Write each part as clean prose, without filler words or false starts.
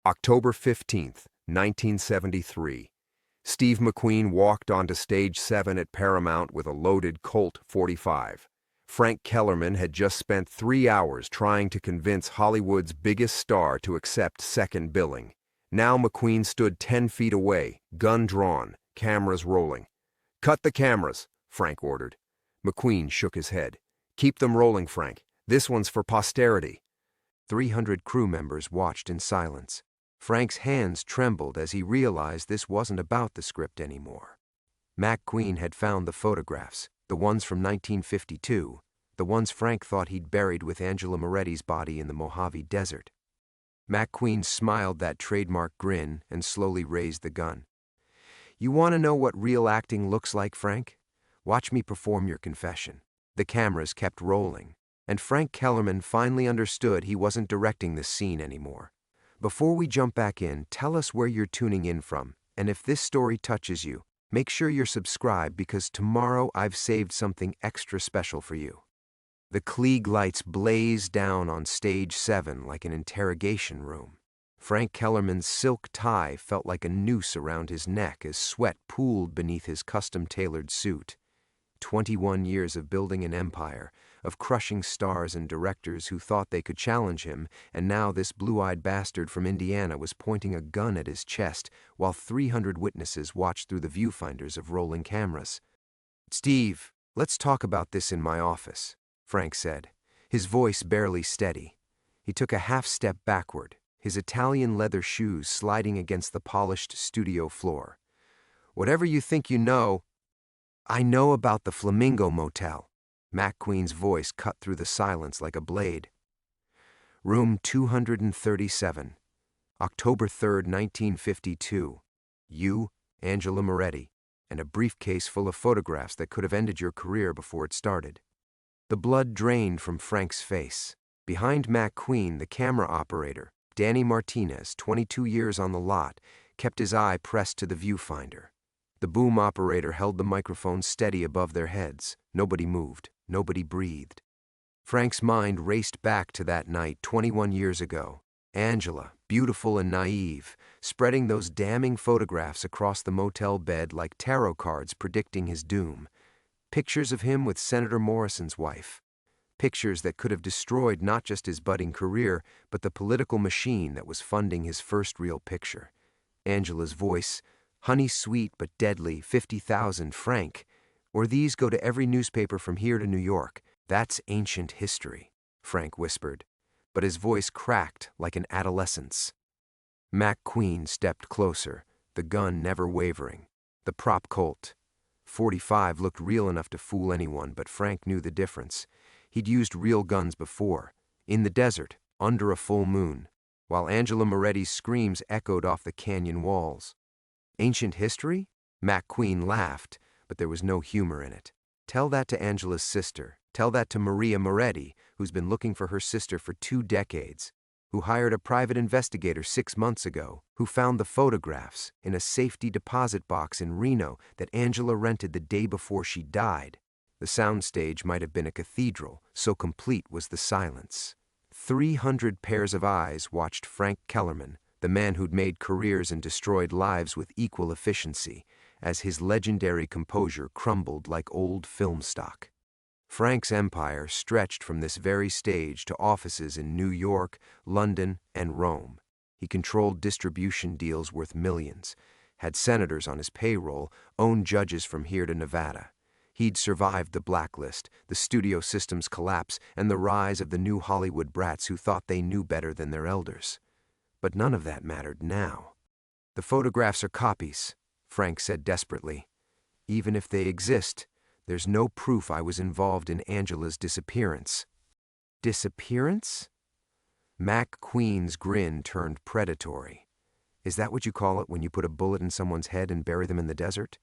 October 15th, 1973. Steve McQueen walked onto Stage 7 at Paramount with a loaded Colt .45. Frank Kellerman had just spent 3 hours trying to convince Hollywood's biggest star to accept second billing. Now McQueen stood 10 feet away, gun drawn, cameras rolling. "Cut the cameras," Frank ordered. McQueen shook his head. "Keep them rolling, Frank. This one's for posterity." 300 crew members watched in silence. Frank's hands trembled as he realized this wasn't about the script anymore. McQueen had found the photographs, the ones from 1952, the ones Frank thought he'd buried with Angela Moretti's body in the Mojave Desert. McQueen smiled that trademark grin and slowly raised the gun. "You want to know what real acting looks like, Frank? Watch me perform your confession." The cameras kept rolling, and Frank Kellerman finally understood he wasn't directing this scene anymore. "Before we jump back in, tell us where you're tuning in from, and if this story touches you, make sure you're subscribed because tomorrow I've saved something extra special for you." The Klieg lights blazed down on Stage 7 like an interrogation room. Frank Kellerman's silk tie felt like a noose around his neck as sweat pooled beneath his custom-tailored suit. 21 years of building an empire, of crushing stars and directors who thought they could challenge him, and now this blue-eyed bastard from Indiana was pointing a gun at his chest while 300 witnesses watched through the viewfinders of rolling cameras. "Steve, let's talk about this in my office," Frank said, his voice barely steady. He took a half-step backward, his Italian leather shoes sliding against the polished studio floor. "Whatever you think you know—" "I know about the Flamingo Motel." McQueen's voice cut through the silence like a blade. "Room 237, October 3rd, 1952. You, Angela Moretti, and a briefcase full of photographs that could have ended your career before it started." The blood drained from Frank's face. Behind McQueen, the camera operator, Danny Martinez, 22 years on the lot, kept his eye pressed to the viewfinder. The boom operator held the microphone steady above their heads. Nobody moved. Nobody breathed. Frank's mind raced back to that night 21 years ago. Angela, beautiful and naive, spreading those damning photographs across the motel bed like tarot cards predicting his doom. Pictures of him with Senator Morrison's wife. Pictures that could have destroyed not just his budding career, but the political machine that was funding his first real picture. Angela's voice, honey sweet but deadly, 50,000 franc. Or these go to every newspaper from here to New York. That's ancient history, Frank whispered, but his voice cracked like an adolescent's. McQueen stepped closer, the gun never wavering. The prop Colt. .45 looked real enough to fool anyone, but Frank knew the difference. He'd used real guns before, in the desert, under a full moon, while Angela Moretti's screams echoed off the canyon walls. Ancient history? McQueen laughed, but there was no humor in it. Tell that to Angela's sister. Tell that to Maria Moretti, who's been looking for her sister for 2 decades, who hired a private investigator 6 months ago, who found the photographs in a safety deposit box in Reno that Angela rented the day before she died. The soundstage might have been a cathedral, so complete was the silence. 300 pairs of eyes watched Frank Kellerman, the man who'd made careers and destroyed lives with equal efficiency, as his legendary composure crumbled like old film stock. Frank's empire stretched from this very stage to offices in New York, London, and Rome. He controlled distribution deals worth millions, had senators on his payroll, owned judges from here to Nevada. He'd survived the blacklist, the studio system's collapse, and the rise of the new Hollywood brats who thought they knew better than their elders. But none of that mattered now. "The photographs are copies," Frank said desperately. "Even if they exist, there's no proof I was involved in Angela's disappearance." "Disappearance?" McQueen's grin turned predatory. "Is that what you call it when you put a bullet in someone's head and bury them in the desert?"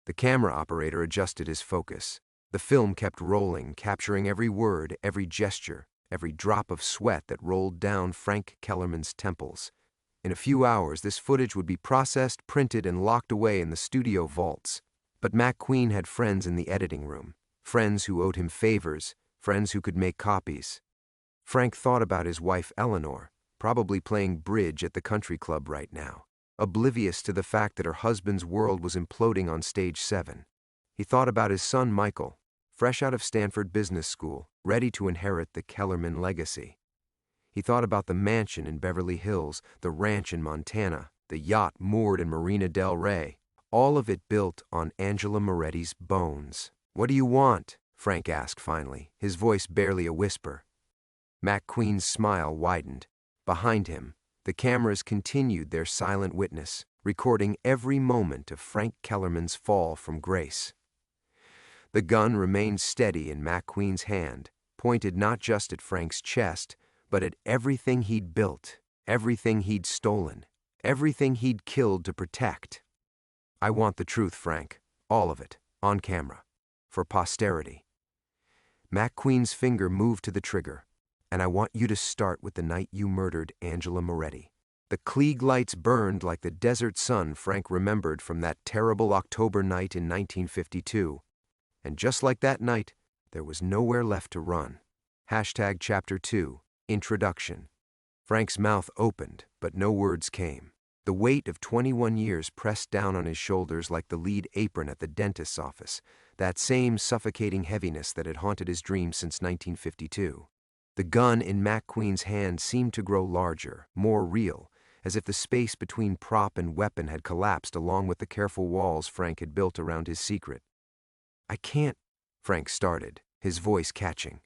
The camera operator adjusted his focus. The film kept rolling, capturing every word, every gesture, every drop of sweat that rolled down Frank Kellerman's temples. In a few hours, this footage would be processed, printed, and locked away in the studio vaults. But McQueen had friends in the editing room, friends who owed him favors, friends who could make copies. Frank thought about his wife Eleanor, probably playing bridge at the country club right now, oblivious to the fact that her husband's world was imploding on stage 7. He thought about his son Michael, fresh out of Stanford Business School, ready to inherit the Kellerman legacy. He thought about the mansion in Beverly Hills, the ranch in Montana, the yacht moored in Marina del Rey, all of it built on Angela Moretti's bones. "What do you want?" Frank asked finally, his voice barely a whisper. McQueen's smile widened. Behind him, the cameras continued their silent witness, recording every moment of Frank Kellerman's fall from grace. The gun remained steady in McQueen's hand, pointed not just at Frank's chest, but at everything he'd built, everything he'd stolen, everything he'd killed to protect. "I want the truth, Frank. All of it, on camera. For posterity." McQueen's finger moved to the trigger. "And I want you to start with the night you murdered Angela Moretti." The Klieg lights burned like the desert sun Frank remembered from that terrible October night in 1952. And just like that night, there was nowhere left to run. Chapter 2, Introduction. Frank's mouth opened, but no words came. The weight of 21 years pressed down on his shoulders like the lead apron at the dentist's office, that same suffocating heaviness that had haunted his dreams since 1952. The gun in McQueen's hand seemed to grow larger, more real, as if the space between prop and weapon had collapsed along with the careful walls Frank had built around his secret. "I can't," Frank started, his voice catching.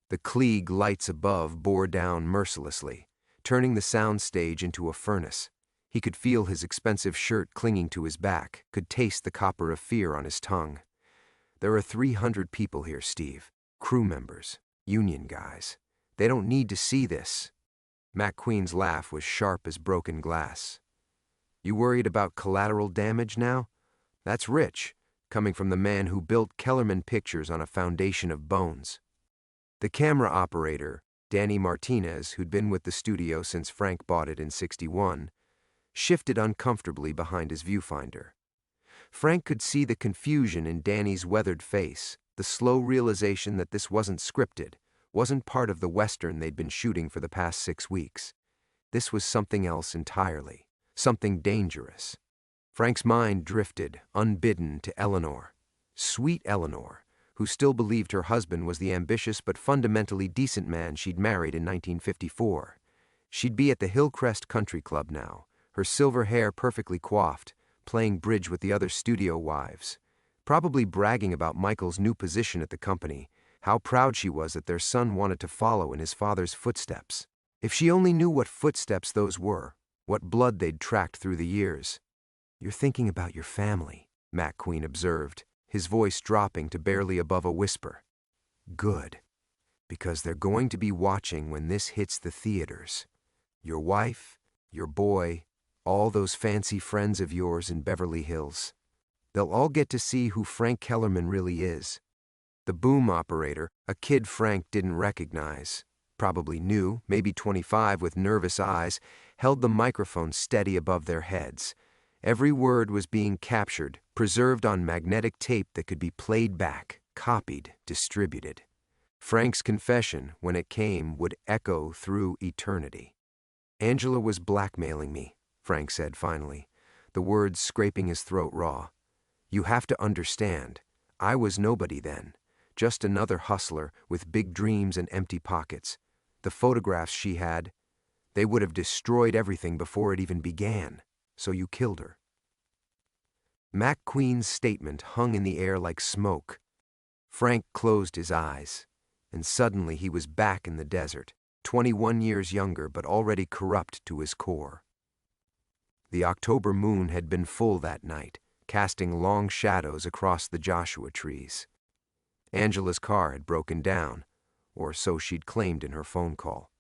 The Klieg lights above bore down mercilessly, turning the soundstage into a furnace. He could feel his expensive shirt clinging to his back, could taste the copper of fear on his tongue. "There are 300 people here, Steve. Crew members, union guys. They don't need to see this." McQueen's laugh was sharp as broken glass. "You worried about collateral damage now? That's rich, coming from the man who built Kellerman Pictures on a foundation of bones." The camera operator, Danny Martinez, who'd been with the studio since Frank bought it in '61, shifted uncomfortably behind his viewfinder. Frank could see the confusion in Danny's weathered face, the slow realization that this wasn't scripted, wasn't part of the Western they'd been shooting for the past 6 weeks. This was something else entirely, something dangerous. Frank's mind drifted, unbidden, to Eleanor. Sweet Eleanor, who still believed her husband was the ambitious but fundamentally decent man she'd married in 1954. She'd be at the Hillcrest Country Club now, her silver hair perfectly coiffed, playing bridge with the other studio wives, probably bragging about Michael's new position at the company, how proud she was that their son wanted to follow in his father's footsteps. If she only knew what footsteps those were, what blood they'd tracked through the years. "You're thinking about your family," McQueen observed, his voice dropping to barely above a whisper. "Good, because they're going to be watching when this hits the theaters. Your wife, your boy, all those fancy friends of yours in Beverly Hills. They'll all get to see who Frank Kellerman really is." The boom operator, a kid Frank didn't recognize, probably new, maybe 25 with nervous eyes, held the microphone steady above their heads. Every word was being captured, preserved on magnetic tape that could be played back, copied, distributed. Frank's confession, when it came, would echo through eternity. "Angela was blackmailing me," Frank said finally, the words scraping his throat raw. "You have to understand, I was nobody then. Just another hustler with big dreams and empty pockets. The photographs she had, they would have destroyed everything before it even began. So you killed her." McQueen's statement hung in the air like smoke. Frank closed his eyes, and suddenly he was back in the desert, 21 years younger but already corrupt to his core. The October moon had been full that night, casting long shadows across the Joshua trees. Angela's car had broken down, or so she'd claimed in her phone call.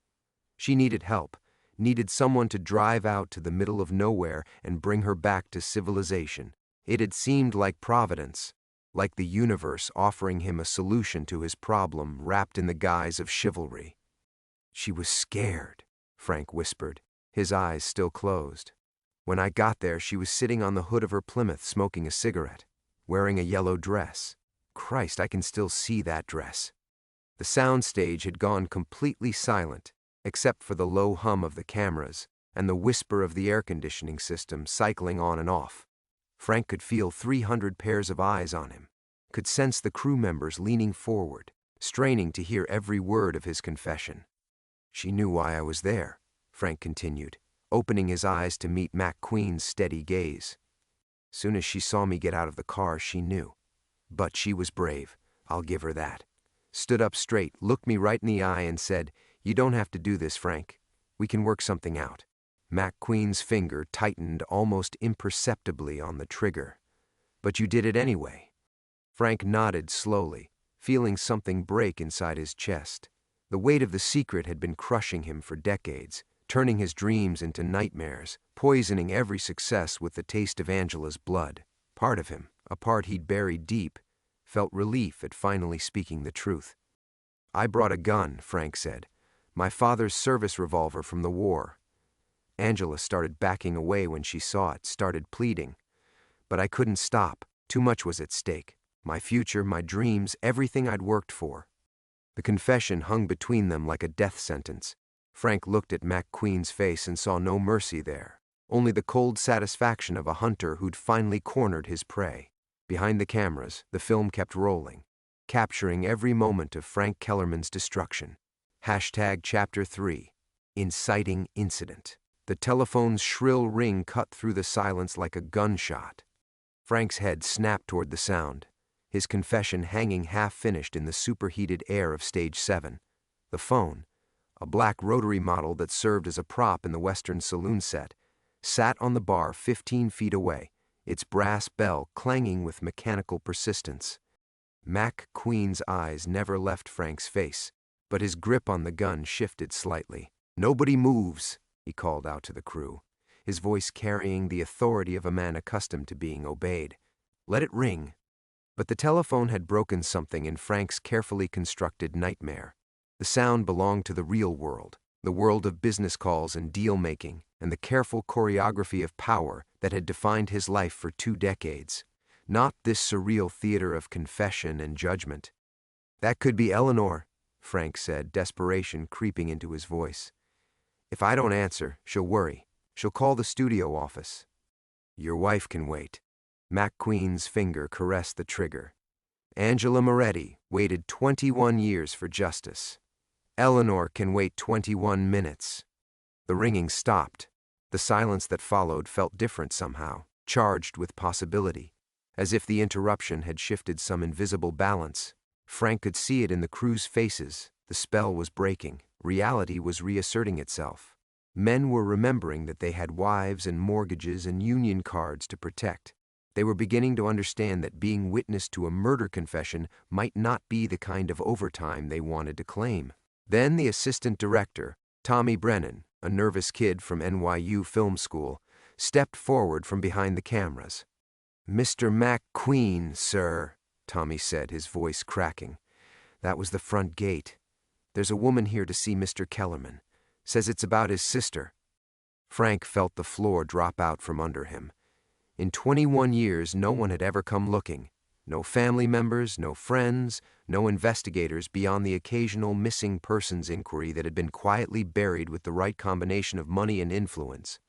She needed help, needed someone to drive out to the middle of nowhere and bring her back to civilization. It had seemed like Providence, like the universe offering him a solution to his problem wrapped in the guise of chivalry. "She was scared," Frank whispered, his eyes still closed. "When I got there, she was sitting on the hood of her Plymouth smoking a cigarette, wearing a yellow dress. Christ, I can still see that dress." The soundstage had gone completely silent, except for the low hum of the cameras and the whisper of the air conditioning system cycling on and off. Frank could feel 300 pairs of eyes on him, could sense the crew members leaning forward, straining to hear every word of his confession. "She knew why I was there," Frank continued, opening his eyes to meet McQueen's steady gaze. "Soon as she saw me get out of the car, she knew. But she was brave, I'll give her that. Stood up straight, looked me right in the eye and said, 'You don't have to do this, Frank. We can work something out.'" McQueen's finger tightened almost imperceptibly on the trigger. "But you did it anyway." Frank nodded slowly, feeling something break inside his chest. The weight of the secret had been crushing him for decades, turning his dreams into nightmares, poisoning every success with the taste of Angela's blood. Part of him, a part he'd buried deep, felt relief at finally speaking the truth. "I brought a gun," Frank said. "My father's service revolver from the war." Angela started backing away when she saw it, started pleading. But I couldn't stop. Too much was at stake. My future, my dreams, everything I'd worked for. The confession hung between them like a death sentence. Frank looked at McQueen's face and saw no mercy there, only the cold satisfaction of a hunter who'd finally cornered his prey. Behind the cameras, the film kept rolling, capturing every moment of Frank Kellerman's destruction. Chapter 3, Inciting Incident. The telephone's shrill ring cut through the silence like a gunshot. Frank's head snapped toward the sound, his confession hanging half-finished in the superheated air of Stage 7. The phone, a black rotary model that served as a prop in the Western saloon set, sat on the bar 15 feet away, its brass bell clanging with mechanical persistence. McQueen's eyes never left Frank's face, but his grip on the gun shifted slightly. "Nobody moves," he called out to the crew, his voice carrying the authority of a man accustomed to being obeyed. "Let it ring." But the telephone had broken something in Frank's carefully constructed nightmare. The sound belonged to the real world, the world of business calls and deal-making, and the careful choreography of power that had defined his life for 2 decades. Not this surreal theater of confession and judgment. "That could be Eleanor," Frank said, desperation creeping into his voice. "If I don't answer, she'll worry. She'll call the studio office." "Your wife can wait." McQueen's finger caressed the trigger. "Angela Moretti waited 21 years for justice. Eleanor can wait 21 minutes. The ringing stopped. The silence that followed felt different somehow, charged with possibility, as if the interruption had shifted some invisible balance. Frank could see it in the crew's faces. The spell was breaking. Reality was reasserting itself. Men were remembering that they had wives and mortgages and union cards to protect. They were beginning to understand that being witness to a murder confession might not be the kind of overtime they wanted to claim. Then the assistant director, Tommy Brennan, a nervous kid from NYU Film School, stepped forward from behind the cameras. "Mr. McQueen, sir," Tommy said, his voice cracking. "That was the front gate. There's a woman here to see Mr. Kellerman. Says it's about his sister." Frank felt the floor drop out from under him. In 21 years, no one had ever come looking. No family members, no friends, no investigators beyond the occasional missing persons inquiry that had been quietly buried with the right combination of money and influence.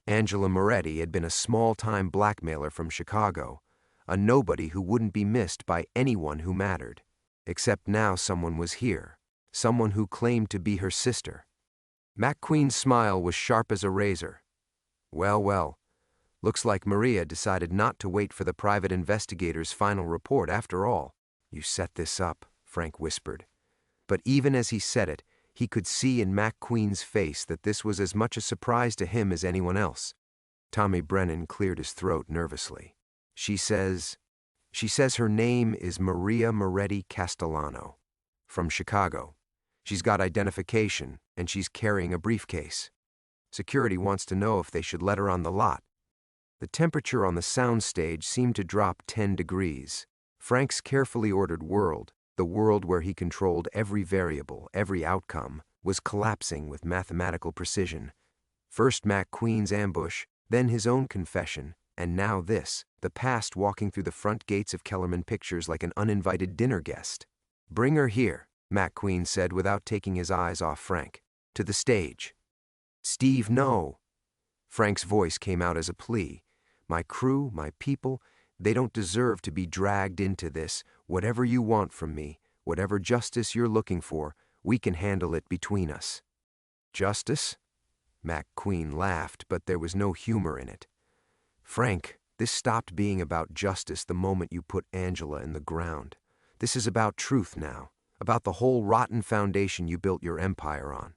Angela Moretti had been a small-time blackmailer from Chicago, a nobody who wouldn't be missed by anyone who mattered. Except now someone was here, someone who claimed to be her sister. McQueen's smile was sharp as a razor. "Well, well. Looks like Maria decided not to wait for the private investigator's final report after all." "You set this up," Frank whispered. But even as he said it, he could see in McQueen's face that this was as much a surprise to him as anyone else. Tommy Brennan cleared his throat nervously. She says her name is Maria Moretti Castellano, from Chicago. She's got identification, and she's carrying a briefcase. Security wants to know if they should let her on the lot." The temperature on the soundstage seemed to drop 10 degrees. Frank's carefully ordered world, the world where he controlled every variable, every outcome, was collapsing with mathematical precision. First McQueen's ambush, then his own confession, and now this, the past walking through the front gates of Kellerman Pictures like an uninvited dinner guest. "Bring her here," McQueen said without taking his eyes off Frank. to the stage. "Steve, no." Frank's voice came out as a plea. "My crew, my people, they don't deserve to be dragged into this. Whatever you want from me, whatever justice you're looking for, we can handle it between us." "Justice?" McQueen laughed, but there was no humor in it. "Frank, this stopped being about justice the moment you put Angela in the ground. This is about truth now, about the whole rotten foundation you built your empire on.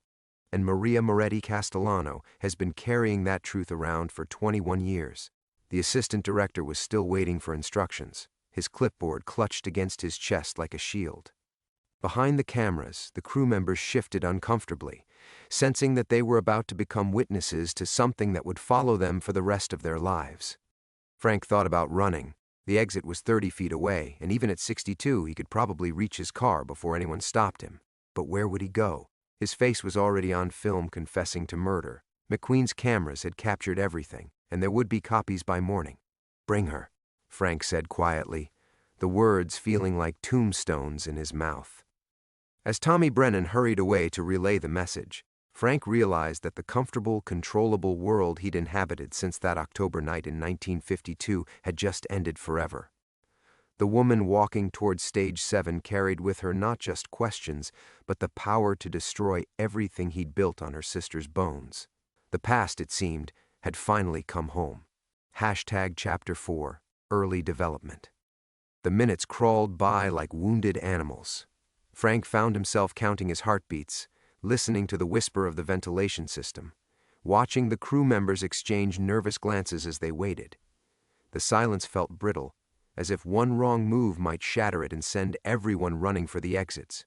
And Maria Moretti Castellano has been carrying that truth around for 21 years. The assistant director was still waiting for instructions, his clipboard clutched against his chest like a shield. Behind the cameras, the crew members shifted uncomfortably, sensing that they were about to become witnesses to something that would follow them for the rest of their lives. Frank thought about running. The exit was 30 feet away, and even at 62, he could probably reach his car before anyone stopped him. But where would he go? His face was already on film confessing to murder. McQueen's cameras had captured everything, and there would be copies by morning. "Bring her," Frank said quietly, the words feeling like tombstones in his mouth. As Tommy Brennan hurried away to relay the message, Frank realized that the comfortable, controllable world he'd inhabited since that October night in 1952 had just ended forever. The woman walking toward Stage 7 carried with her not just questions, but the power to destroy everything he'd built on her sister's bones. The past, it seemed, had finally come home. Chapter 4, Early Development. The minutes crawled by like wounded animals. Frank found himself counting his heartbeats, listening to the whisper of the ventilation system, watching the crew members exchange nervous glances as they waited. The silence felt brittle, as if one wrong move might shatter it and send everyone running for the exits.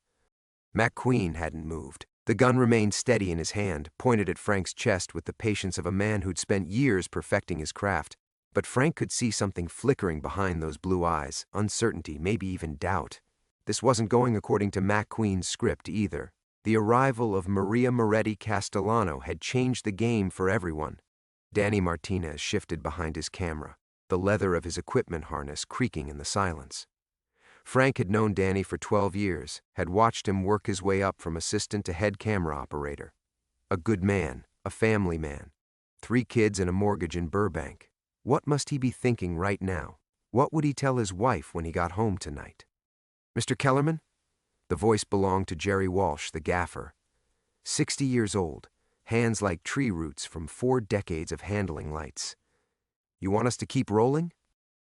McQueen hadn't moved. The gun remained steady in his hand, pointed at Frank's chest with the patience of a man who'd spent years perfecting his craft. But Frank could see something flickering behind those blue eyes, uncertainty, maybe even doubt. This wasn't going according to McQueen's script either. The arrival of Maria Moretti Castellano had changed the game for everyone. Danny Martinez shifted behind his camera, the leather of his equipment harness creaking in the silence. Frank had known Danny for 12 years, had watched him work his way up from assistant to head camera operator. A good man, a family man, 3 kids and a mortgage in Burbank. What must he be thinking right now? What would he tell his wife when he got home tonight? "Mr. Kellerman?" The voice belonged to Jerry Walsh, the gaffer. 60 years old, hands like tree roots from 4 decades of handling lights. "You want us to keep rolling?"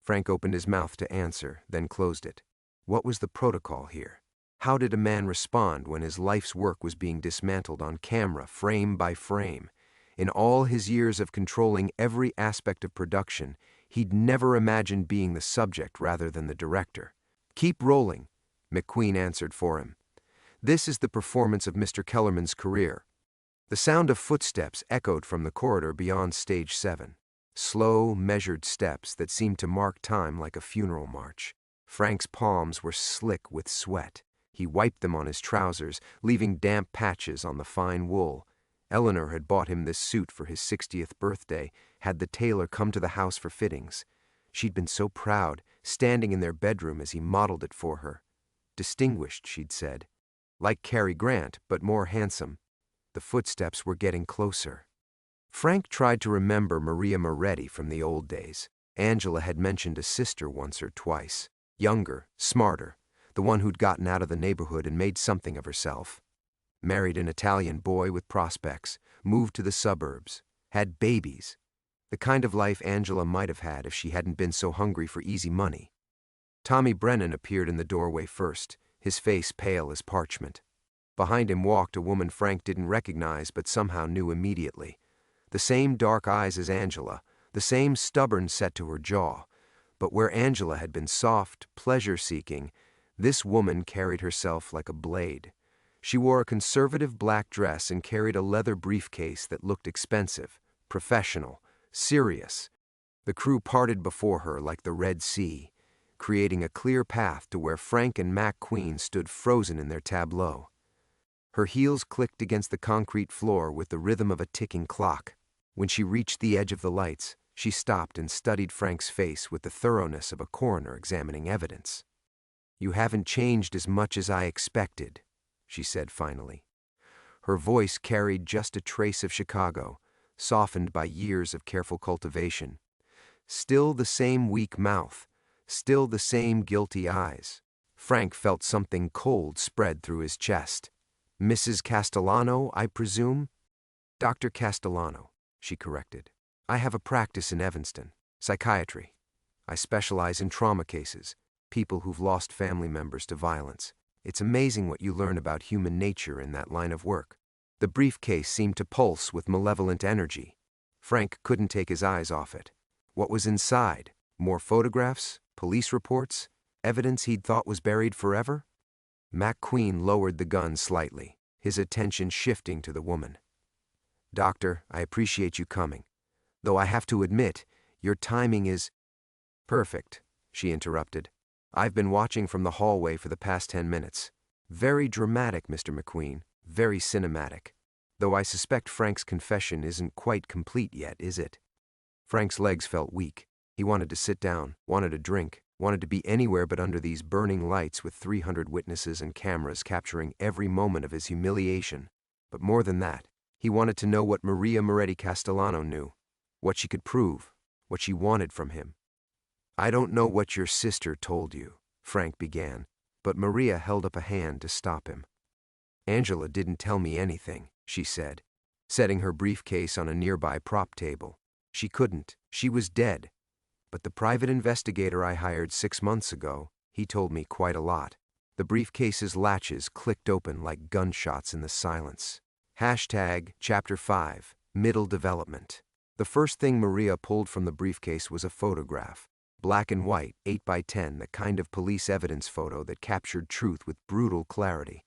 Frank opened his mouth to answer, then closed it. What was the protocol here? How did a man respond when his life's work was being dismantled on camera, frame by frame? In all his years of controlling every aspect of production, he'd never imagined being the subject rather than the director. "Keep rolling," McQueen answered for him. "This is the performance of Mr. Kellerman's career." The sound of footsteps echoed from the corridor beyond Stage 7. Slow, measured steps that seemed to mark time like a funeral march. Frank's palms were slick with sweat. He wiped them on his trousers, leaving damp patches on the fine wool. Eleanor had bought him this suit for his 60th birthday, had the tailor come to the house for fittings. She'd been so proud, standing in their bedroom as he modeled it for her. Distinguished, she'd said. Like Cary Grant, but more handsome. The footsteps were getting closer. Frank tried to remember Maria Moretti from the old days. Angela had mentioned a sister once or twice. Younger, smarter, the one who'd gotten out of the neighborhood and made something of herself. Married an Italian boy with prospects, moved to the suburbs, had babies. The kind of life Angela might have had if she hadn't been so hungry for easy money. Tommy Brennan appeared in the doorway first, his face pale as parchment. Behind him walked a woman Frank didn't recognize but somehow knew immediately. The same dark eyes as Angela, the same stubborn set to her jaw. But where Angela had been soft, pleasure-seeking, this woman carried herself like a blade. She wore a conservative black dress and carried a leather briefcase that looked expensive, professional, serious. The crew parted before her like the Red Sea, creating a clear path to where Frank and McQueen stood frozen in their tableau. Her heels clicked against the concrete floor with the rhythm of a ticking clock. When she reached the edge of the lights, she stopped and studied Frank's face with the thoroughness of a coroner examining evidence. "You haven't changed as much as I expected," she said finally. Her voice carried just a trace of Chicago, softened by years of careful cultivation. Still the same weak mouth, still the same guilty eyes. Frank felt something cold spread through his chest. "Mrs. Castellano, I presume?" "Dr. Castellano," she corrected. "I have a practice in Evanston, psychiatry. I specialize in trauma cases, people who've lost family members to violence. It's amazing what you learn about human nature in that line of work." The briefcase seemed to pulse with malevolent energy. Frank couldn't take his eyes off it. What was inside? More photographs? Police reports? Evidence he'd thought was buried forever? McQueen lowered the gun slightly, his attention shifting to the woman. "Doctor, I appreciate you coming. Though I have to admit, your timing is—" "Perfect," she interrupted. "I've been watching from the hallway for the past 10 minutes. Very dramatic, Mr. McQueen, very cinematic. Though I suspect Frank's confession isn't quite complete yet, is it?" Frank's legs felt weak. He wanted to sit down, wanted a drink, wanted to be anywhere but under these burning lights with 300 witnesses and cameras capturing every moment of his humiliation. But more than that, he wanted to know what Maria Moretti Castellano knew, what she could prove, what she wanted from him. "I don't know what your sister told you," Frank began, but Maria held up a hand to stop him. "Angela didn't tell me anything," she said, setting her briefcase on a nearby prop table. "She couldn't. She was dead. But the private investigator I hired 6 months ago, he told me quite a lot." The briefcase's latches clicked open like gunshots in the silence. Chapter 5, Middle Development. The first thing Maria pulled from the briefcase was a photograph. Black and white, 8x10, the kind of police evidence photo that captured truth with brutal clarity.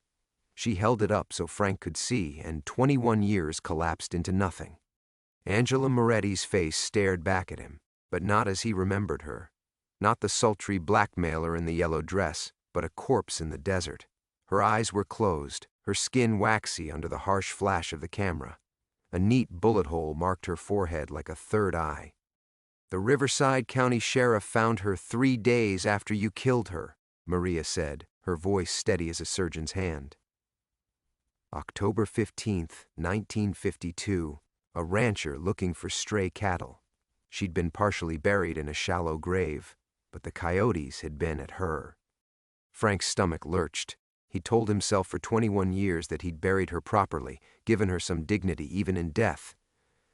She held it up so Frank could see, and 21 years collapsed into nothing. Angela Moretti's face stared back at him, but not as he remembered her. Not the sultry blackmailer in the yellow dress, but a corpse in the desert. Her eyes were closed, her skin waxy under the harsh flash of the camera. A neat bullet hole marked her forehead like a third eye. "The Riverside County Sheriff found her 3 days after you killed her," Maria said, her voice steady as a surgeon's hand. October 15th, 1952, a rancher looking for stray cattle. She'd been partially buried in a shallow grave, but the coyotes had been at her. Frank's stomach lurched. He told himself for 21 years that he'd buried her properly, given her some dignity even in death.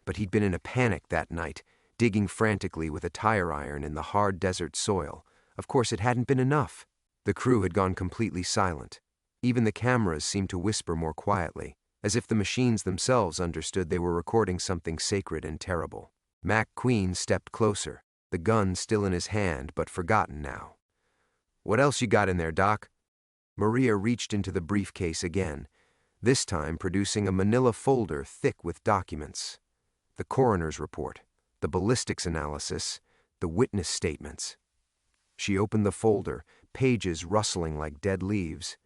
But he'd been in a panic that night, digging frantically with a tire iron in the hard desert soil. Of course it hadn't been enough. The crew had gone completely silent. Even the cameras seemed to whisper more quietly, as if the machines themselves understood they were recording something sacred and terrible. McQueen stepped closer, the gun still in his hand but forgotten now. "What else you got in there, Doc?" Maria reached into the briefcase again, this time producing a manila folder thick with documents. The coroner's report, the ballistics analysis, the witness statements. She opened the folder, pages rustling like dead leaves.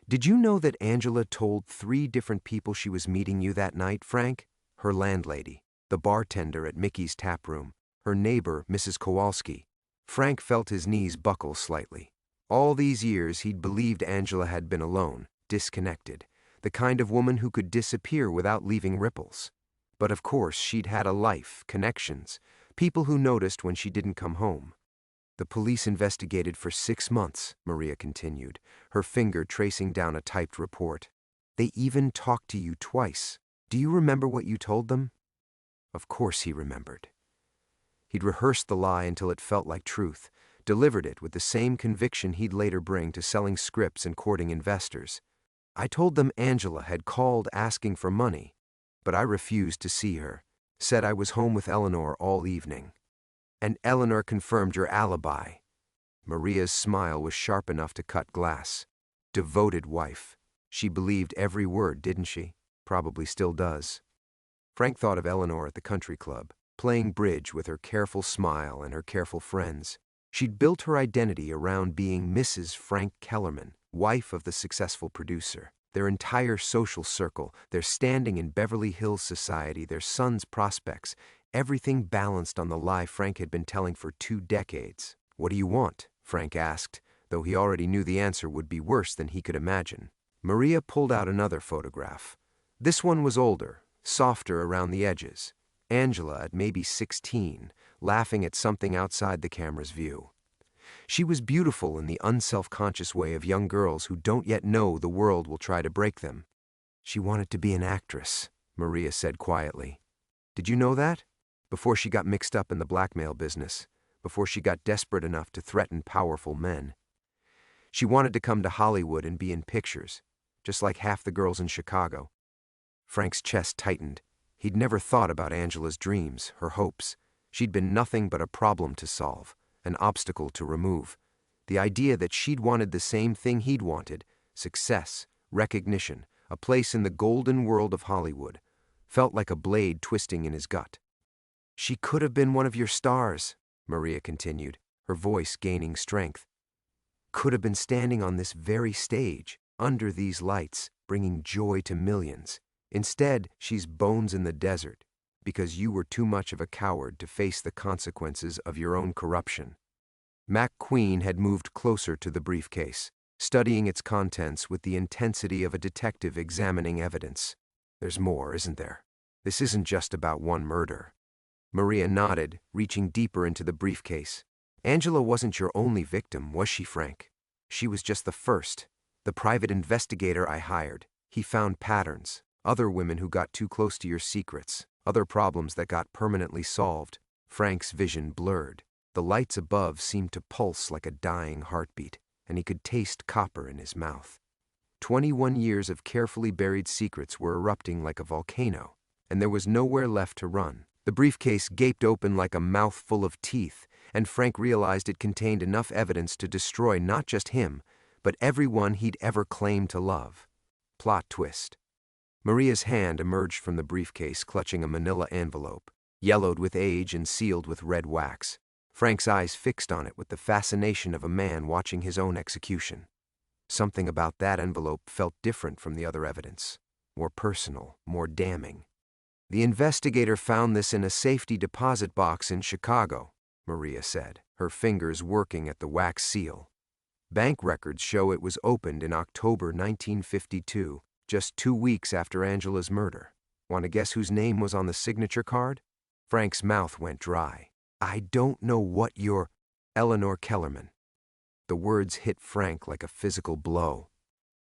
"Did you know that Angela told 3 different people she was meeting you that night, Frank? Her landlady, the bartender at Mickey's tap room, her neighbor, Mrs. Kowalski." Frank felt his knees buckle slightly. All these years he'd believed Angela had been alone, disconnected, the kind of woman who could disappear without leaving ripples. But of course she'd had a life, connections, people who noticed when she didn't come home. "The police investigated for 6 months," Maria continued, her finger tracing down a typed report. "They even talked to you twice. Do you remember what you told them?" Of course he remembered. He'd rehearsed the lie until it felt like truth, delivered it with the same conviction he'd later bring to selling scripts and courting investors. "I told them Angela had called asking for money, but I refused to see her, said I was home with Eleanor all evening. And Eleanor confirmed your alibi." Maria's smile was sharp enough to cut glass. Devoted wife. She believed every word, didn't she? Probably still does. Frank thought of Eleanor at the country club, playing bridge with her careful smile and her careful friends. She'd built her identity around being Mrs. Frank Kellerman, wife of the successful producer. Their entire social circle, their standing in Beverly Hills society, their son's prospects, everything balanced on the lie Frank had been telling for 2 decades. "What do you want?" Frank asked, though he already knew the answer would be worse than he could imagine. Maria pulled out another photograph. This one was older, softer around the edges. Angela, at maybe 16, laughing at something outside the camera's view. She was beautiful in the unself-conscious way of young girls who don't yet know the world will try to break them. She wanted to be an actress, Maria said quietly. Did you know that? Before she got mixed up in the blackmail business, before she got desperate enough to threaten powerful men. She wanted to come to Hollywood and be in pictures, just like half the girls in Chicago. Frank's chest tightened. He'd never thought about Angela's dreams, her hopes. She'd been nothing but a problem to solve, an obstacle to remove. The idea that she'd wanted the same thing he'd wanted, success, recognition, a place in the golden world of Hollywood, felt like a blade twisting in his gut. She could have been one of your stars, Maria continued, her voice gaining strength. Could have been standing on this very stage, under these lights, bringing joy to millions. Instead, she's bones in the desert, because you were too much of a coward to face the consequences of your own corruption. McQueen had moved closer to the briefcase, studying its contents with the intensity of a detective examining evidence. There's more, isn't there? This isn't just about one murder. Maria nodded, reaching deeper into the briefcase. Angela wasn't your only victim, was she, Frank? She was just the first. The private investigator I hired. He found patterns. Other women who got too close to your secrets, other problems that got permanently solved. Frank's vision blurred. The lights above seemed to pulse like a dying heartbeat, and he could taste copper in his mouth. 21 years of carefully buried secrets were erupting like a volcano, and there was nowhere left to run. The briefcase gaped open like a mouthful of teeth, and Frank realized it contained enough evidence to destroy not just him, but everyone he'd ever claimed to love. Plot twist. Maria's hand emerged from the briefcase clutching a manila envelope, yellowed with age and sealed with red wax. Frank's eyes fixed on it with the fascination of a man watching his own execution. Something about that envelope felt different from the other evidence, more personal, more damning. The investigator found this in a safety deposit box in Chicago, Maria said, her fingers working at the wax seal. Bank records show it was opened in October 1952, just 2 weeks after Angela's murder. Want to guess whose name was on the signature card? Frank's mouth went dry. I don't know what you're... Eleanor Kellerman. The words hit Frank like a physical blow.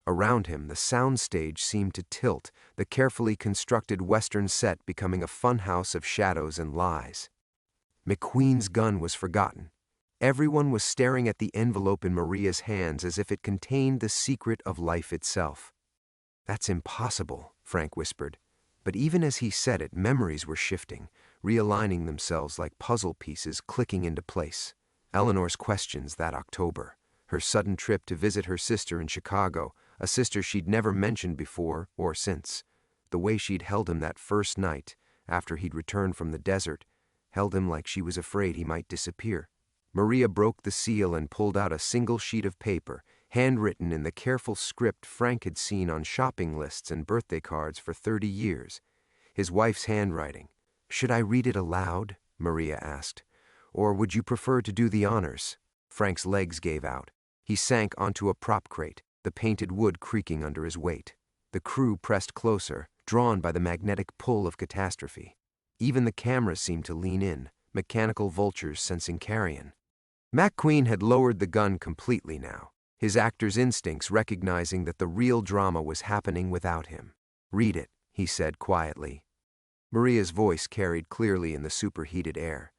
Around him, the soundstage seemed to tilt, the carefully constructed Western set becoming a funhouse of shadows and lies. McQueen's gun was forgotten. Everyone was staring at the envelope in Maria's hands as if it contained the secret of life itself. That's impossible, Frank whispered. But even as he said it, memories were shifting, realigning themselves like puzzle pieces clicking into place. Eleanor's questions that October, her sudden trip to visit her sister in Chicago, a sister she'd never mentioned before or since. The way she'd held him that first night, after he'd returned from the desert, held him like she was afraid he might disappear. Maria broke the seal and pulled out a single sheet of paper, handwritten in the careful script Frank had seen on shopping lists and birthday cards for 30 years. His wife's handwriting. Should I read it aloud? Maria asked. Or would you prefer to do the honors? Frank's legs gave out. He sank onto a prop crate, the painted wood creaking under his weight. The crew pressed closer, drawn by the magnetic pull of catastrophe. Even the cameras seemed to lean in, mechanical vultures sensing carrion. McQueen had lowered the gun completely now, his actor's instincts recognizing that the real drama was happening without him. Read it, he said quietly. Maria's voice carried clearly in the superheated air.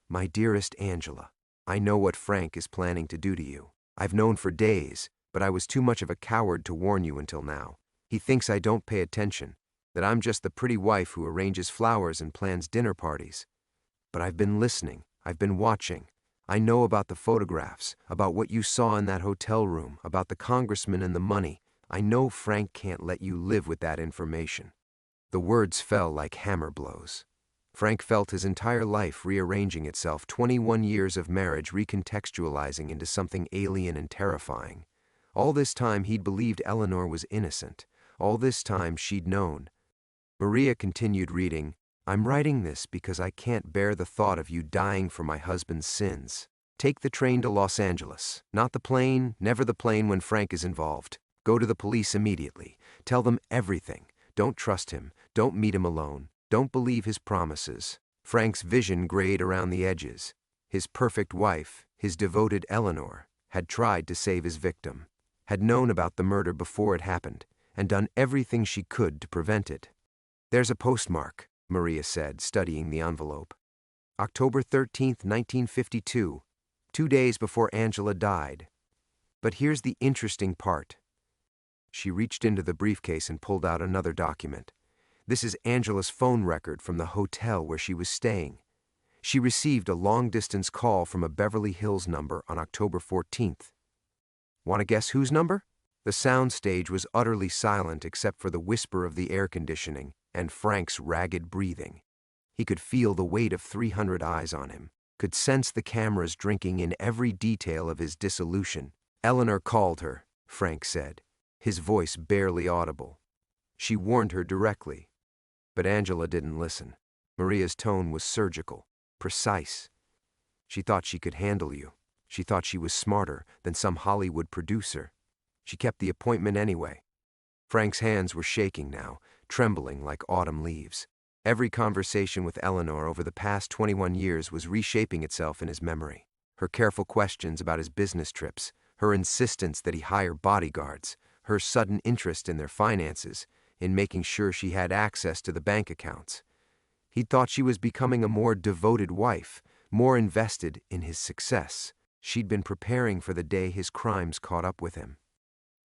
My dearest Angela, I know what Frank is planning to do to you. I've known for days, but I was too much of a coward to warn you until now. He thinks I don't pay attention, that I'm just the pretty wife who arranges flowers and plans dinner parties. But I've been listening, I've been watching. I know about the photographs, about what you saw in that hotel room, about the congressman and the money. I know Frank can't let you live with that information. The words fell like hammer blows. Frank felt his entire life rearranging itself, 21 years of marriage recontextualizing into something alien and terrifying. All this time he'd believed Eleanor was innocent. All this time she'd known. Maria continued reading, I'm writing this because I can't bear the thought of you dying for my husband's sins. Take the train to Los Angeles. Not the plane, never the plane when Frank is involved. Go to the police immediately. Tell them everything. Don't trust him. Don't meet him alone. Don't believe his promises. Frank's vision grayed around the edges. His perfect wife, his devoted Eleanor, had tried to save his victim, had known about the murder before it happened, and done everything she could to prevent it. There's a postmark, Maria said, studying the envelope. October 13th, 1952, 2 days before Angela died. But here's the interesting part. She reached into the briefcase and pulled out another document. This is Angela's phone record from the hotel where she was staying. She received a long-distance call from a Beverly Hills number on October 14th. Want to guess whose number? The soundstage was utterly silent except for the whisper of the air conditioning and Frank's ragged breathing. He could feel the weight of 300 eyes on him, could sense the cameras drinking in every detail of his dissolution. Eleanor called her, Frank said, his voice barely audible. She warned her directly. But Angela didn't listen. Maria's tone was surgical, precise. She thought she could handle you. She thought she was smarter than some Hollywood producer. She kept the appointment anyway. Frank's hands were shaking now, trembling like autumn leaves. Every conversation with Eleanor over the past 21 years was reshaping itself in his memory. Her careful questions about his business trips, her insistence that he hire bodyguards, her sudden interest in their finances, in making sure she had access to the bank accounts. He'd thought she was becoming a more devoted wife, more invested in his success. She'd been preparing for the day his crimes caught up with him.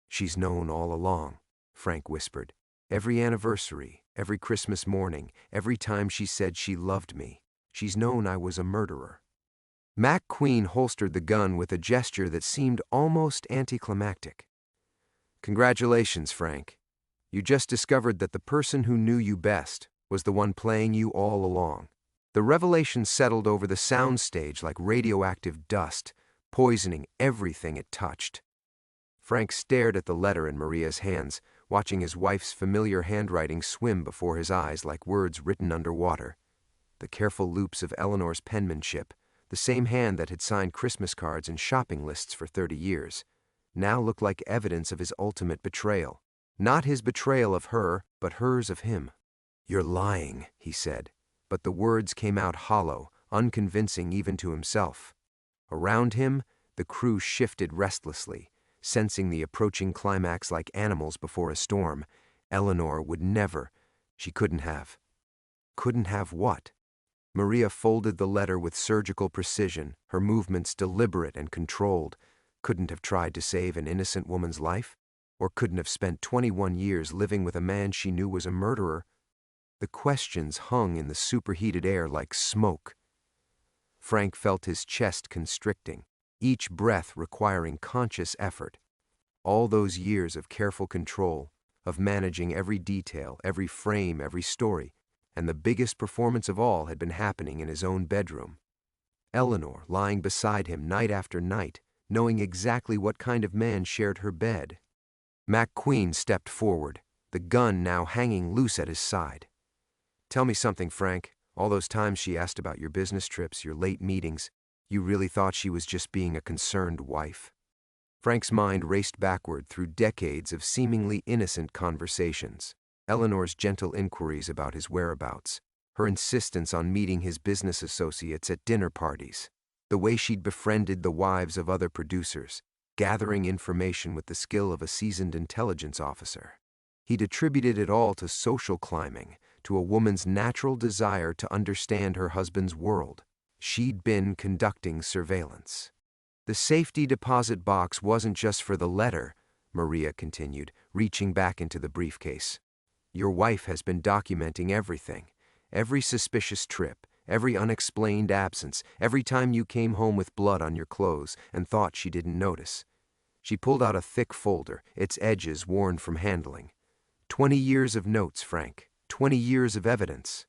She's known all along, Frank whispered. Every anniversary, every Christmas morning, every time she said she loved me. She's known I was a murderer. McQueen holstered the gun with a gesture that seemed almost anticlimactic. Congratulations, Frank. You just discovered that the person who knew you best was the one playing you all along. The revelation settled over the soundstage like radioactive dust, poisoning everything it touched. Frank stared at the letter in Maria's hands, watching his wife's familiar handwriting swim before his eyes like words written underwater. The careful loops of Eleanor's penmanship, the same hand that had signed Christmas cards and shopping lists for 30 years, now looked like evidence of his ultimate betrayal. Not his betrayal of her, but hers of him. You're lying, he said, but the words came out hollow, unconvincing even to himself. Around him, the crew shifted restlessly, sensing the approaching climax like animals before a storm. Eleanor would never. She couldn't have. Couldn't have what? Maria folded the letter with surgical precision, her movements deliberate and controlled. Couldn't have tried to save an innocent woman's life? Or couldn't have spent 21 years living with a man she knew was a murderer? The questions hung in the superheated air like smoke. Frank felt his chest constricting, each breath requiring conscious effort. All those years of careful control, of managing every detail, every frame, every story, and the biggest performance of all had been happening in his own bedroom. Eleanor lying beside him night after night, knowing exactly what kind of man shared her bed. McQueen stepped forward, the gun now hanging loose at his side. Tell me something, Frank. All those times she asked about your business trips, your late meetings, you really thought she was just being a concerned wife? Frank's mind raced backward through decades of seemingly innocent conversations. Eleanor's gentle inquiries about his whereabouts, her insistence on meeting his business associates at dinner parties, the way she'd befriended the wives of other producers, gathering information with the skill of a seasoned intelligence officer. He'd attributed it all to social climbing, to a woman's natural desire to understand her husband's world. She'd been conducting surveillance. The safety deposit box wasn't just for the letter, Maria continued, reaching back into the briefcase. Your wife has been documenting everything, every suspicious trip, every unexplained absence, every time you came home with blood on your clothes and thought she didn't notice. She pulled out a thick folder, its edges worn from handling. 20 years of notes, Frank. 20 years of evidence.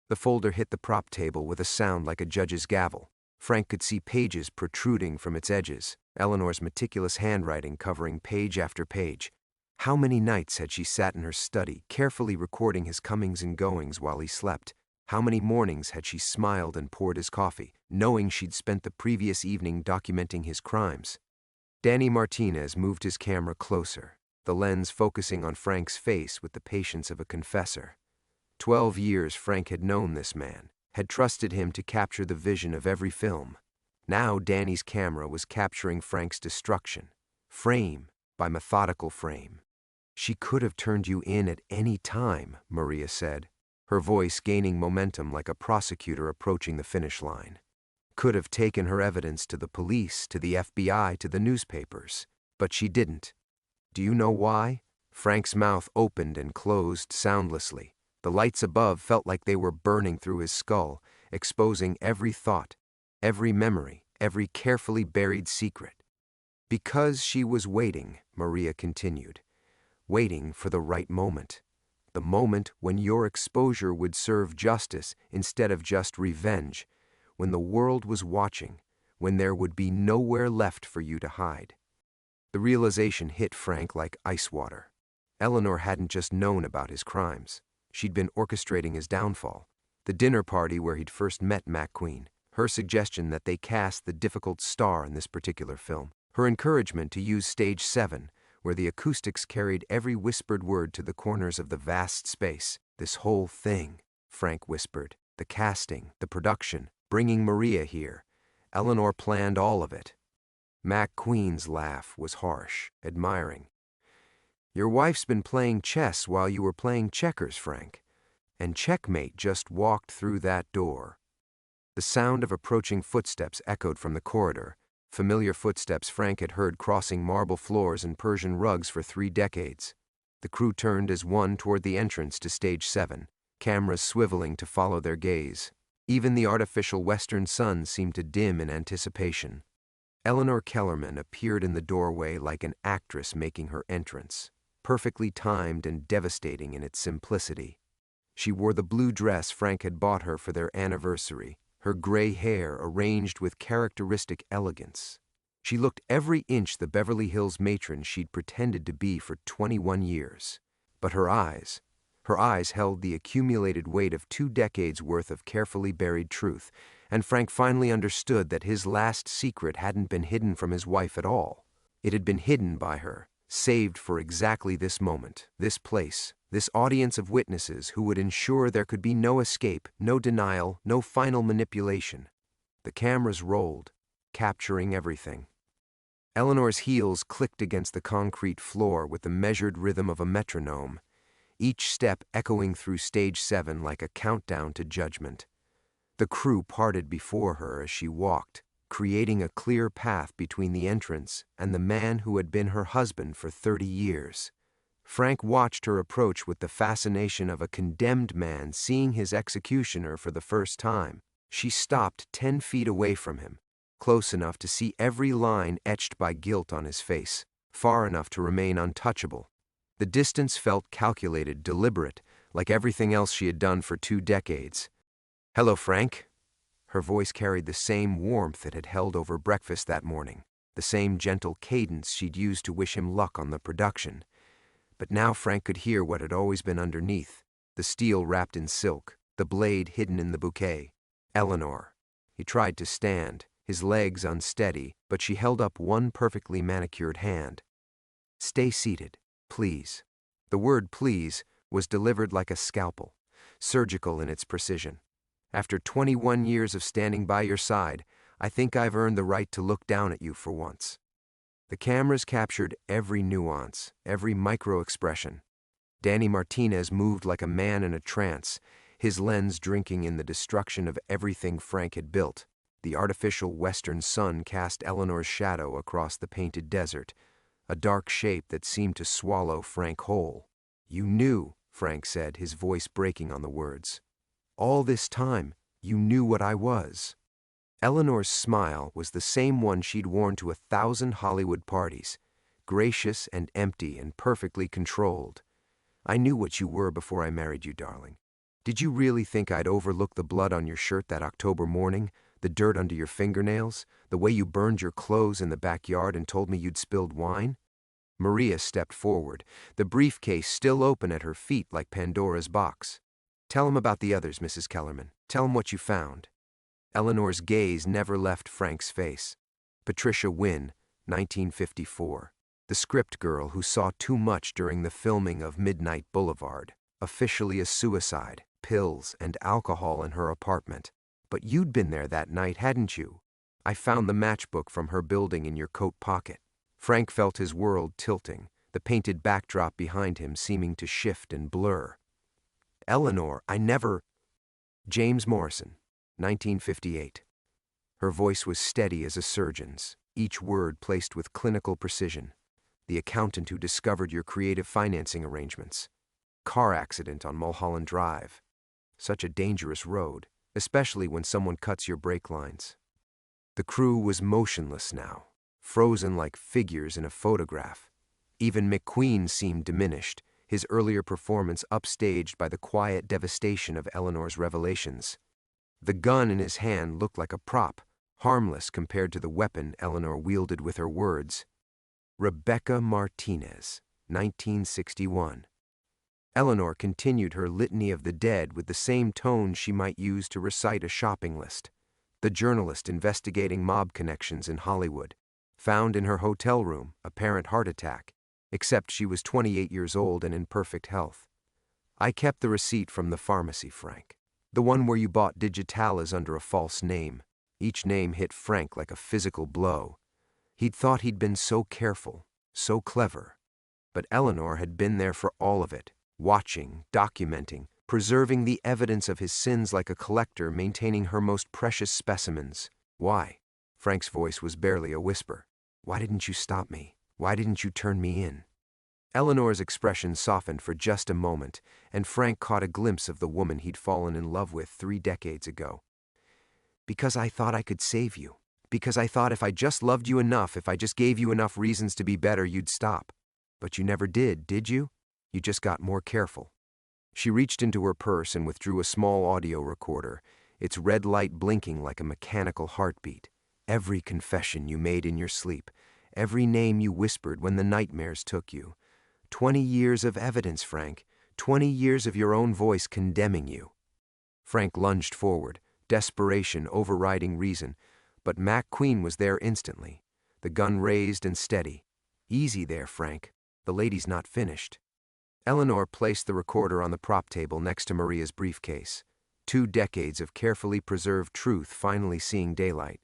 The folder hit the prop table with a sound like a judge's gavel. Frank could see pages protruding from its edges, Eleanor's meticulous handwriting covering page after page. How many nights had she sat in her study, carefully recording his comings and goings while he slept? How many mornings had she smiled and poured his coffee, knowing she'd spent the previous evening documenting his crimes? Danny Martinez moved his camera closer. the lens focusing on Frank's face with the patience of a confessor. 12 years Frank had known this man, had trusted him to capture the vision of every film. Now Danny's camera was capturing Frank's destruction, frame by methodical frame. "She could have turned you in at any time," Maria said, her voice gaining momentum like a prosecutor approaching the finish line. "Could have taken her evidence to the police, to the FBI, to the newspapers. But she didn't. Do you know why?" Frank's mouth opened and closed soundlessly. The lights above felt like they were burning through his skull, exposing every thought, every memory, every carefully buried secret. "Because she was waiting," Maria continued. "Waiting for the right moment. The moment when your exposure would serve justice instead of just revenge, when the world was watching, when there would be nowhere left for you to hide." The realization hit Frank like ice water. Eleanor hadn't just known about his crimes. She'd been orchestrating his downfall. The dinner party where he'd first met McQueen, her suggestion that they cast the difficult star in this particular film, her encouragement to use stage 7, where the acoustics carried every whispered word to the corners of the vast space. "This whole thing," Frank whispered, "the casting, the production, bringing Maria here. Eleanor planned all of it." McQueen's laugh was harsh, admiring. "Your wife's been playing chess while you were playing checkers, Frank. And checkmate just walked through that door." The sound of approaching footsteps echoed from the corridor, familiar footsteps Frank had heard crossing marble floors and Persian rugs for 3 decades. The crew turned as one toward the entrance to stage 7, cameras swiveling to follow their gaze. Even the artificial western sun seemed to dim in anticipation. Eleanor Kellerman appeared in the doorway like an actress making her entrance, perfectly timed and devastating in its simplicity. She wore the blue dress Frank had bought her for their anniversary, her gray hair arranged with characteristic elegance. She looked every inch the Beverly Hills matron she'd pretended to be for 21 years. But her eyes held the accumulated weight of 2 decades worth of carefully buried truth, and Frank finally understood that his last secret hadn't been hidden from his wife at all. It had been hidden by her, saved for exactly this moment, this place, this audience of witnesses who would ensure there could be no escape, no denial, no final manipulation. The cameras rolled, capturing everything. Eleanor's heels clicked against the concrete floor with the measured rhythm of a metronome, each step echoing through stage 7 like a countdown to judgment. The crew parted before her as she walked, creating a clear path between the entrance and the man who had been her husband for 30 years. Frank watched her approach with the fascination of a condemned man seeing his executioner for the first time. She stopped 10 feet away from him, close enough to see every line etched by guilt on his face, far enough to remain untouchable. The distance felt calculated, deliberate, like everything else she had done for 2 decades. "Hello, Frank." Her voice carried the same warmth it had held over breakfast that morning, the same gentle cadence she'd used to wish him luck on the production. But now Frank could hear what had always been underneath, the steel wrapped in silk, the blade hidden in the bouquet. Eleanor. He tried to stand, his legs unsteady, but she held up one perfectly manicured hand. "Stay seated, please." The word please was delivered like a scalpel, surgical in its precision. "After 21 years of standing by your side, I think I've earned the right to look down at you for once." The cameras captured every nuance, every micro-expression. Danny Martinez moved like a man in a trance, his lens drinking in the destruction of everything Frank had built. The artificial western sun cast Eleanor's shadow across the painted desert, a dark shape that seemed to swallow Frank whole. "You knew," Frank said, his voice breaking on the words. "All this time, you knew what I was." Eleanor's smile was the same one she'd worn to 1,000 Hollywood parties, gracious and empty and perfectly controlled. "I knew what you were before I married you, darling. Did you really think I'd overlook the blood on your shirt that October morning, the dirt under your fingernails, the way you burned your clothes in the backyard and told me you'd spilled wine?" Maria stepped forward, the briefcase still open at her feet like Pandora's box. "Tell him about the others, Mrs. Kellerman. Tell him what you found." Eleanor's gaze never left Frank's face. Patricia Wynne, 1954. The script girl who saw too much during the filming of Midnight Boulevard, officially a suicide, pills and alcohol in her apartment. But you'd been there that night, hadn't you? I found the matchbook from her building in your coat pocket. Frank felt his world tilting, the painted backdrop behind him seeming to shift and blur. Eleanor, I never... James Morrison, 1958. Her voice was steady as a surgeon's, each word placed with clinical precision. The accountant who discovered your creative financing arrangements. Car accident on Mulholland Drive. Such a dangerous road, especially when someone cuts your brake lines. The crew was motionless now, frozen like figures in a photograph. Even McQueen's seemed diminished, his earlier performance upstaged by the quiet devastation of Eleanor's revelations. The gun in his hand looked like a prop, harmless compared to the weapon Eleanor wielded with her words. Rebecca Martinez, 1961. Eleanor continued her litany of the dead with the same tone she might use to recite a shopping list. The journalist investigating mob connections in Hollywood. Found in her hotel room, apparent heart attack, except she was 28 years old and in perfect health. I kept the receipt from the pharmacy, Frank. The one where you bought Digitalis under a false name. Each name hit Frank like a physical blow. He'd thought he'd been so careful, so clever. But Eleanor had been there for all of it, watching, documenting, preserving the evidence of his sins like a collector maintaining her most precious specimens. Why? Frank's voice was barely a whisper. Why didn't you stop me? Why didn't you turn me in? Eleanor's expression softened for just a moment, and Frank caught a glimpse of the woman he'd fallen in love with 3 decades ago. Because I thought I could save you. Because I thought if I just loved you enough, if I just gave you enough reasons to be better, you'd stop. But you never did you? You just got more careful. She reached into her purse and withdrew a small audio recorder, its red light blinking like a mechanical heartbeat. Every confession you made in your sleep, every name you whispered when the nightmares took you. 20 years of evidence, Frank. 20 years of your own voice condemning you. Frank lunged forward, desperation overriding reason, but McQueen was there instantly, the gun raised and steady. Easy there, Frank. The lady's not finished. Eleanor placed the recorder on the prop table next to Maria's briefcase. 2 decades of carefully preserved truth finally seeing daylight.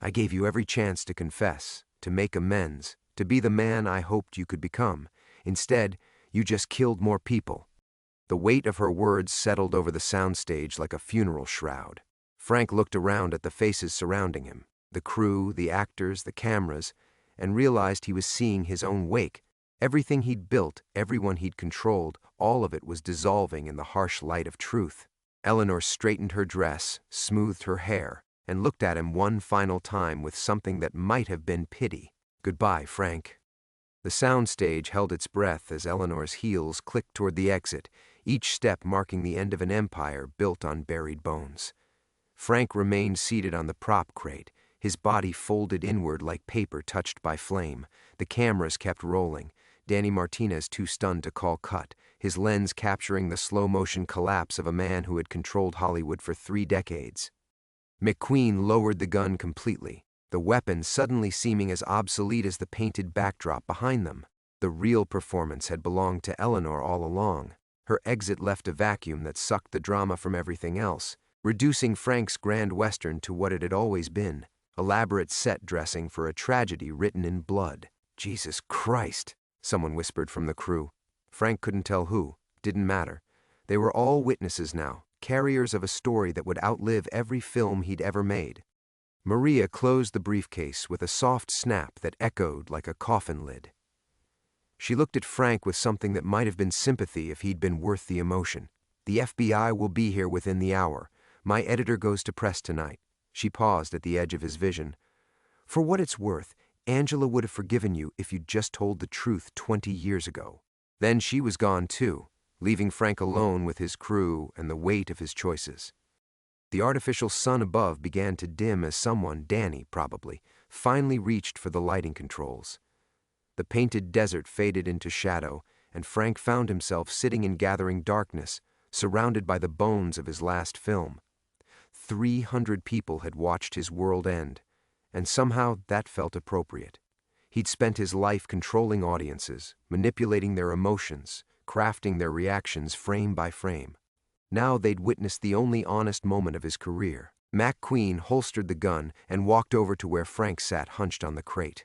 I gave you every chance to confess, to make amends, to be the man I hoped you could become. Instead, you just killed more people. The weight of her words settled over the soundstage like a funeral shroud. Frank looked around at the faces surrounding him, the crew, the actors, the cameras, and realized he was seeing his own wake. Everything he'd built, everyone he'd controlled, all of it was dissolving in the harsh light of truth. Eleanor straightened her dress, smoothed her hair, and looked at him one final time with something that might have been pity. Goodbye, Frank. The soundstage held its breath as Eleanor's heels clicked toward the exit, each step marking the end of an empire built on buried bones. Frank remained seated on the prop crate, his body folded inward like paper touched by flame. The cameras kept rolling, Danny Martinez too stunned to call cut, his lens capturing the slow-motion collapse of a man who had controlled Hollywood for 3 decades. McQueen lowered the gun completely, the weapon suddenly seeming as obsolete as the painted backdrop behind them. The real performance had belonged to Eleanor all along. Her exit left a vacuum that sucked the drama from everything else, reducing Frank's grand western to what it had always been, elaborate set dressing for a tragedy written in blood. Jesus Christ, someone whispered from the crew. Frank couldn't tell who. Didn't matter. They were all witnesses now, carriers of a story that would outlive every film he'd ever made. Maria closed the briefcase with a soft snap that echoed like a coffin lid. She looked at Frank with something that might have been sympathy if he'd been worth the emotion. The FBI will be here within the hour. My editor goes to press tonight. She paused at the edge of his vision. For what it's worth, Angela would have forgiven you if you'd just told the truth 20 years ago. Then she was gone too, leaving Frank alone with his crew and the weight of his choices. The artificial sun above began to dim as someone, Danny probably, finally reached for the lighting controls. The painted desert faded into shadow, and Frank found himself sitting in gathering darkness, surrounded by the bones of his last film. 300 people had watched his world end, and somehow that felt appropriate. He'd spent his life controlling audiences, manipulating their emotions, crafting their reactions frame by frame. Now they'd witnessed the only honest moment of his career. McQueen holstered the gun and walked over to where Frank sat hunched on the crate.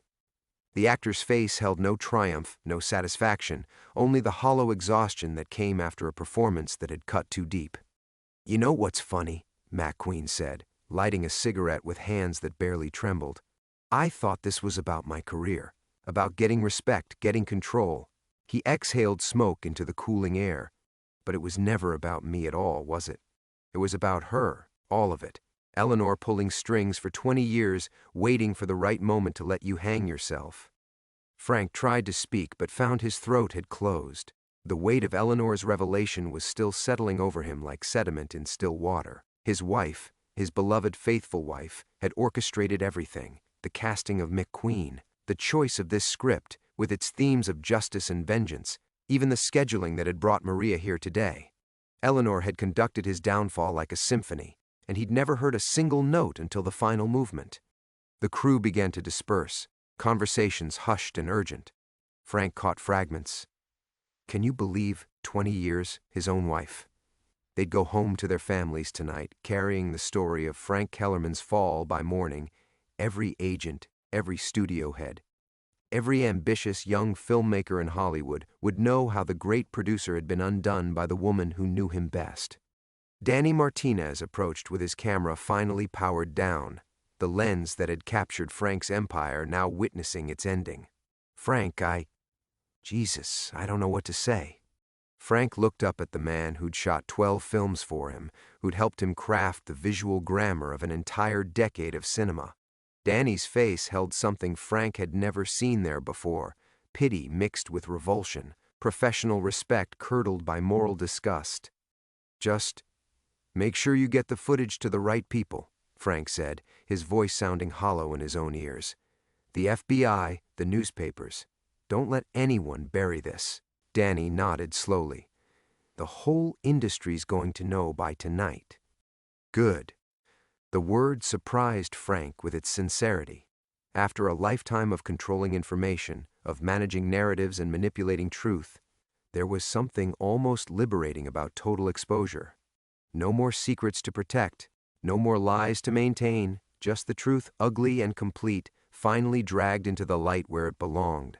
The actor's face held no triumph, no satisfaction, only the hollow exhaustion that came after a performance that had cut too deep. "You know what's funny?" McQueen said, lighting a cigarette with hands that barely trembled. "I thought this was about my career, about getting respect, getting control." He exhaled smoke into the cooling air. "But it was never about me at all, was it? It was about her, all of it. Eleanor pulling strings for 20 years, waiting for the right moment to let you hang yourself." Frank tried to speak but found his throat had closed. The weight of Eleanor's revelation was still settling over him like sediment in still water. His wife, his beloved faithful wife, had orchestrated everything. The casting of McQueen, the choice of this script, with its themes of justice and vengeance, even the scheduling that had brought Maria here today. Eleanor had conducted his downfall like a symphony, and he'd never heard a single note until the final movement. The crew began to disperse, conversations hushed and urgent. Frank caught fragments. Can you believe 20 years, his own wife? They'd go home to their families tonight, carrying the story of Frank Kellerman's fall by morning. Every agent, every studio head, every ambitious young filmmaker in Hollywood would know how the great producer had been undone by the woman who knew him best. Danny Martinez approached with his camera finally powered down, the lens that had captured Frank's empire now witnessing its ending. "Frank, Jesus, I don't know what to say." Frank looked up at the man who'd shot 12 films for him, who'd helped him craft the visual grammar of an entire decade of cinema. Danny's face held something Frank had never seen there before, pity mixed with revulsion, professional respect curdled by moral disgust. "Just make sure you get the footage to the right people," Frank said, his voice sounding hollow in his own ears. "The FBI, the newspapers. Don't let anyone bury this." Danny nodded slowly. "The whole industry's going to know by tonight." "Good." The word surprised Frank with its sincerity. After a lifetime of controlling information, of managing narratives and manipulating truth, there was something almost liberating about total exposure. No more secrets to protect, no more lies to maintain, just the truth, ugly and complete, finally dragged into the light where it belonged.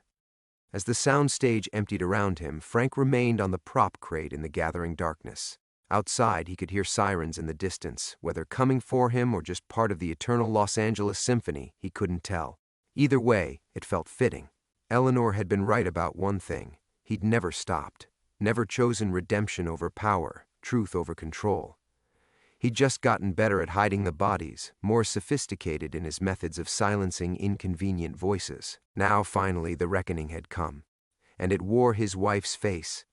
As the soundstage emptied around him, Frank remained on the prop crate in the gathering darkness. Outside, he could hear sirens in the distance, whether coming for him or just part of the eternal Los Angeles symphony, he couldn't tell. Either way, it felt fitting. Eleanor had been right about one thing. He'd never stopped, never chosen redemption over power, truth over control. He'd just gotten better at hiding the bodies, more sophisticated in his methods of silencing inconvenient voices. Now, finally, the reckoning had come, and it wore his wife's face,